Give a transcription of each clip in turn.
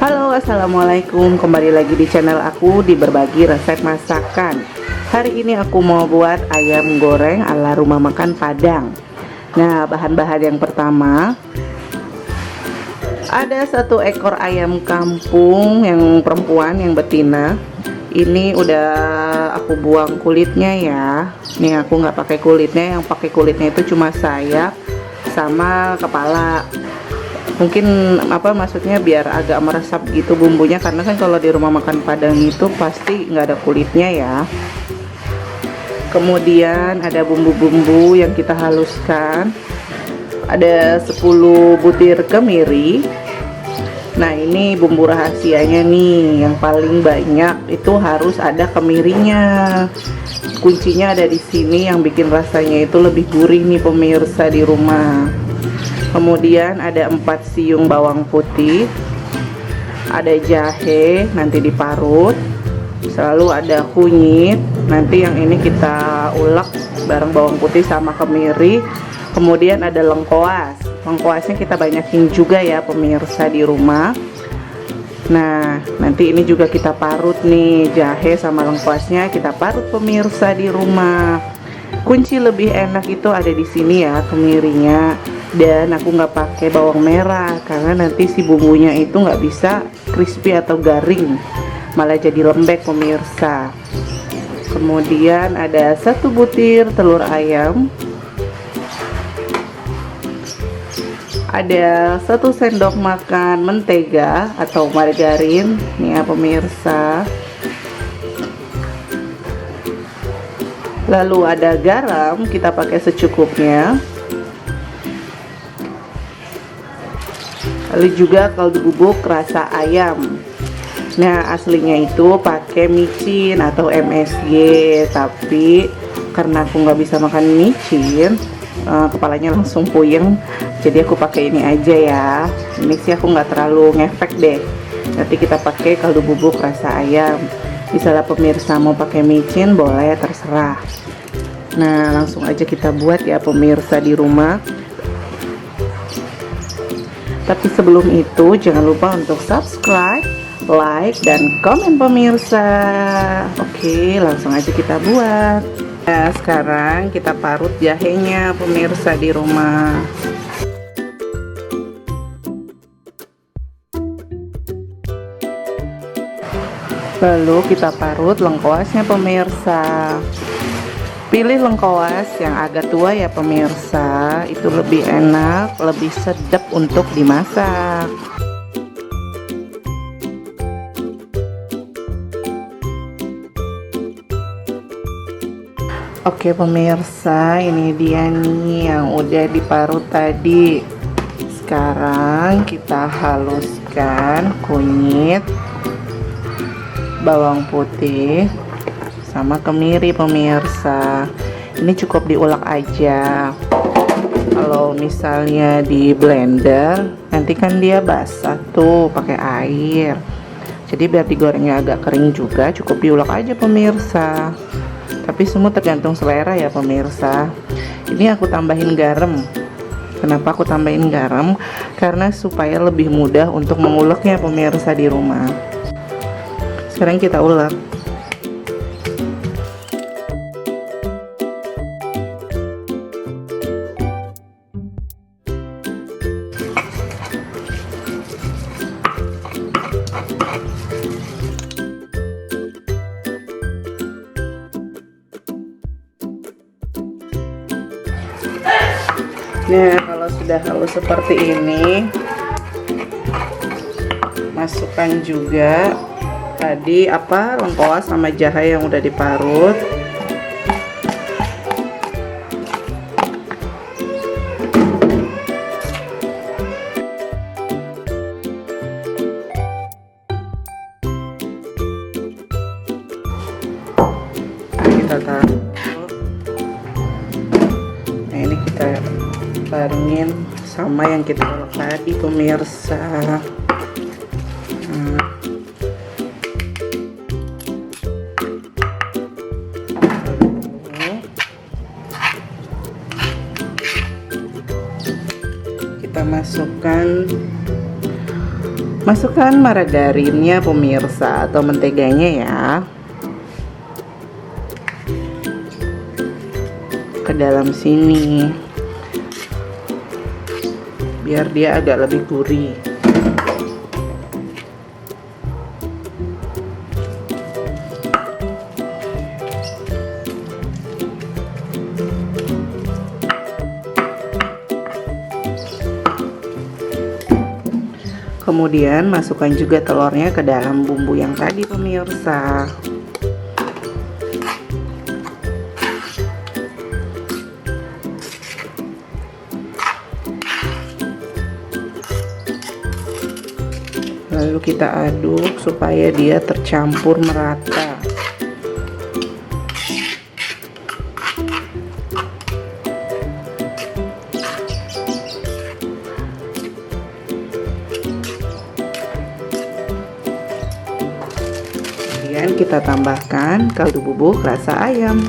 Halo, assalamualaikum. Kembali lagi di channel aku di berbagi resep masakan. Hari ini aku mau buat ayam goreng ala rumah makan Padang. Nah, bahan-bahan yang pertama, ada 1 ekor ayam kampung yang perempuan, yang betina. Ini udah aku buang kulitnya ya. Nih aku nggak pakai kulitnya, yang pakai kulitnya itu cuma sayap sama kepala. Mungkin maksudnya biar agak meresap gitu bumbunya, karena kan kalau di rumah makan Padang itu pasti nggak ada kulitnya ya. Kemudian ada bumbu-bumbu yang kita haluskan, ada 10 butir kemiri. Nah, ini bumbu rahasianya nih, yang paling banyak itu harus ada kemirinya. Kuncinya ada di sini, yang bikin rasanya itu lebih gurih nih pemirsa di rumah. Kemudian ada 4 siung bawang putih, ada jahe nanti diparut, selalu ada kunyit, nanti yang ini kita ulek bareng bawang putih sama kemiri. Kemudian ada lengkoas, lengkoasnya kita banyakin juga ya pemirsa di rumah. Nah, nanti ini juga kita parut nih, jahe sama lengkoasnya kita parut pemirsa di rumah. Kunci lebih enak itu ada di sini ya, kemirinya. Dan aku nggak pakai bawang merah karena nanti si bumbunya itu nggak bisa crispy atau garing, malah jadi lembek pemirsa. Kemudian ada 1 butir telur ayam, ada 1 sendok makan mentega atau margarin nih ya pemirsa. Lalu ada garam, kita pakai secukupnya. Lalu juga kaldu bubuk rasa ayam. Nah, aslinya itu pakai micin atau MSG, tapi karena aku nggak bisa makan micin, kepalanya langsung puyeng, jadi aku pakai ini aja ya. Ini sih aku nggak terlalu ngefek deh. Nanti kita pakai kaldu bubuk rasa ayam. Misalnya pemirsa mau pakai micin boleh, terserah. Nah, langsung aja kita buat ya pemirsa di rumah. Tapi sebelum itu jangan lupa untuk subscribe, like, dan komen pemirsa. Oke, langsung aja kita buat. Nah, sekarang kita parut jahenya pemirsa di rumah. Lalu kita parut lengkoasnya pemirsa. Pilih lengkoas yang agak tua ya pemirsa, itu lebih enak, lebih sedap untuk dimasak. Oke pemirsa, ini dia nih yang udah diparut tadi. Sekarang kita haluskan kunyit, bawang putih sama kemiri pemirsa. Ini cukup diulek aja. Kalau misalnya di blender nanti kan dia basah tuh pakai air, jadi biar digorengnya agak kering juga cukup diulek aja pemirsa. Tapi semua tergantung selera ya pemirsa. Ini aku tambahin garam. Kenapa aku tambahin garam? Karena supaya lebih mudah untuk menguleknya pemirsa di rumah. Sekarang kita ulek. Nah, kalau sudah halus seperti ini, masukkan juga tadi lengkoas sama jahe yang udah diparut. Kita taruh. Nah, ini kita barengin sama yang kita ulek tadi pemirsa. Kita masukkan Masukkan margarinnya pemirsa, atau menteganya ya, ke dalam sini biar dia agak lebih gurih. Kemudian masukkan juga telurnya ke dalam bumbu yang tadi pemirsa. Lalu kita aduk supaya dia tercampur merata. Kemudian kita tambahkan kaldu bubuk rasa ayam.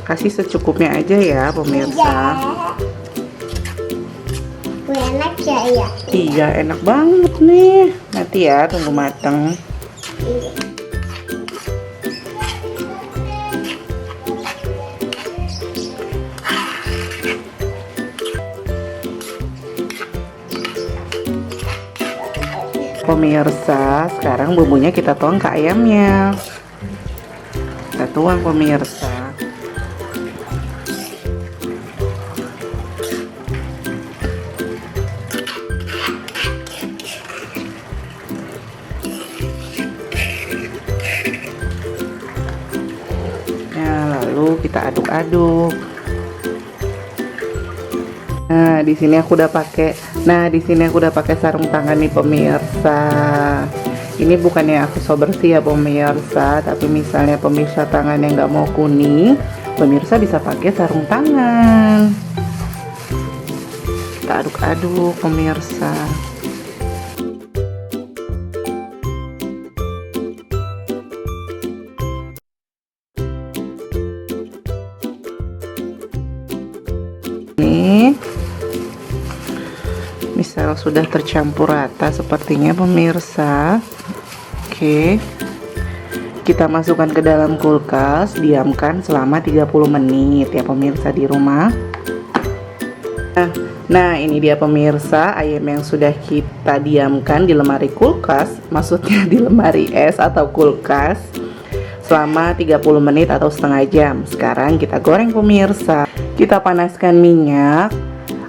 Kasih secukupnya aja ya pemirsa. Enak ya, ya? Iya, enak banget nih. Nanti ya, tunggu matang. Pemirsa, sekarang bumbunya kita tuang ke ayamnya. Kita tuang pemirsa. Lalu kita aduk-aduk. Nah, di sini aku udah pakai sarung tangan nih pemirsa. Ini bukannya aku so bersih ya pemirsa, tapi misalnya pemirsa tangannya nggak mau kuning, pemirsa bisa pakai sarung tangan. Kita aduk-aduk pemirsa. Nih, misal sudah tercampur rata sepertinya pemirsa. Oke, kita masukkan ke dalam kulkas, diamkan selama 30 menit ya pemirsa di rumah. Nah ini dia pemirsa, ayam yang sudah kita diamkan di lemari kulkas, maksudnya di lemari es atau kulkas, selama 30 menit atau setengah jam. Sekarang kita goreng pemirsa. Kita panaskan minyak.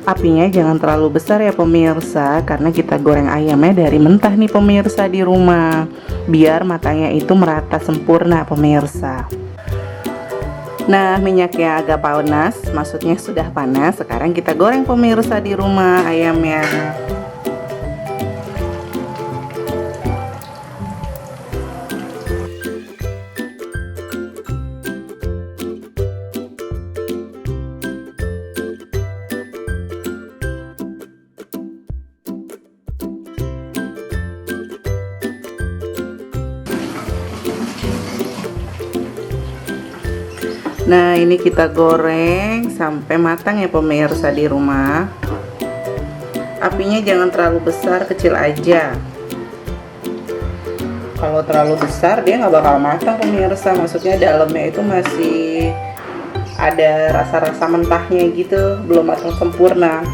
Apinya jangan terlalu besar ya pemirsa, karena kita goreng ayamnya dari mentah nih pemirsa di rumah, biar matanya itu merata sempurna pemirsa. Nah, minyaknya agak panas, maksudnya sudah panas. Sekarang kita goreng pemirsa di rumah ayamnya. Nah, ini kita goreng sampai matang ya pemirsa di rumah. Apinya jangan terlalu besar, kecil aja. Kalau terlalu besar dia nggak bakal matang pemirsa, maksudnya dalamnya itu masih ada rasa-rasa mentahnya gitu, belum matang sempurna.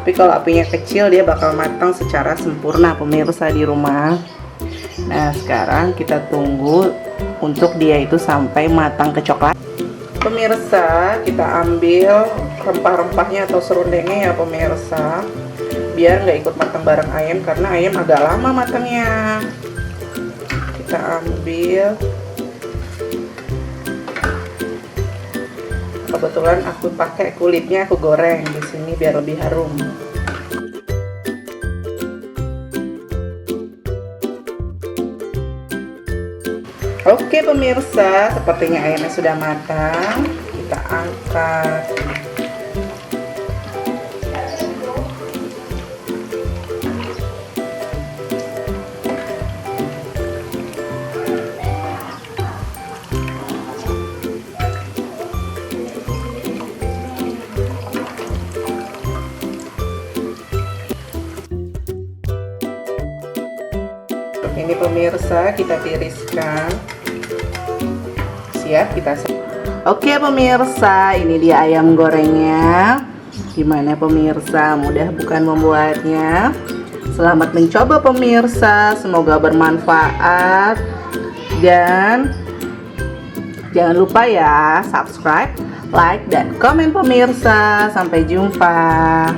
Tapi kalau apinya kecil dia bakal matang secara sempurna pemirsa di rumah. Nah, sekarang kita tunggu untuk dia itu sampai matang kecoklatan. Pemirsa, kita ambil rempah-rempahnya atau serundengnya ya pemirsa, biar nggak ikut matang bareng ayam, karena ayam agak lama matangnya. Kita ambil, kebetulan aku pakai kulitnya, aku goreng di sini biar lebih harum. Oke pemirsa, sepertinya ayamnya sudah matang. Kita angkat. ini pemirsa, kita tiriskan. Siap, Oke pemirsa, ini dia ayam gorengnya. Gimana pemirsa, mudah bukan membuatnya? Selamat mencoba pemirsa, semoga bermanfaat. Dan jangan lupa ya, subscribe, like, dan komen pemirsa. Sampai jumpa.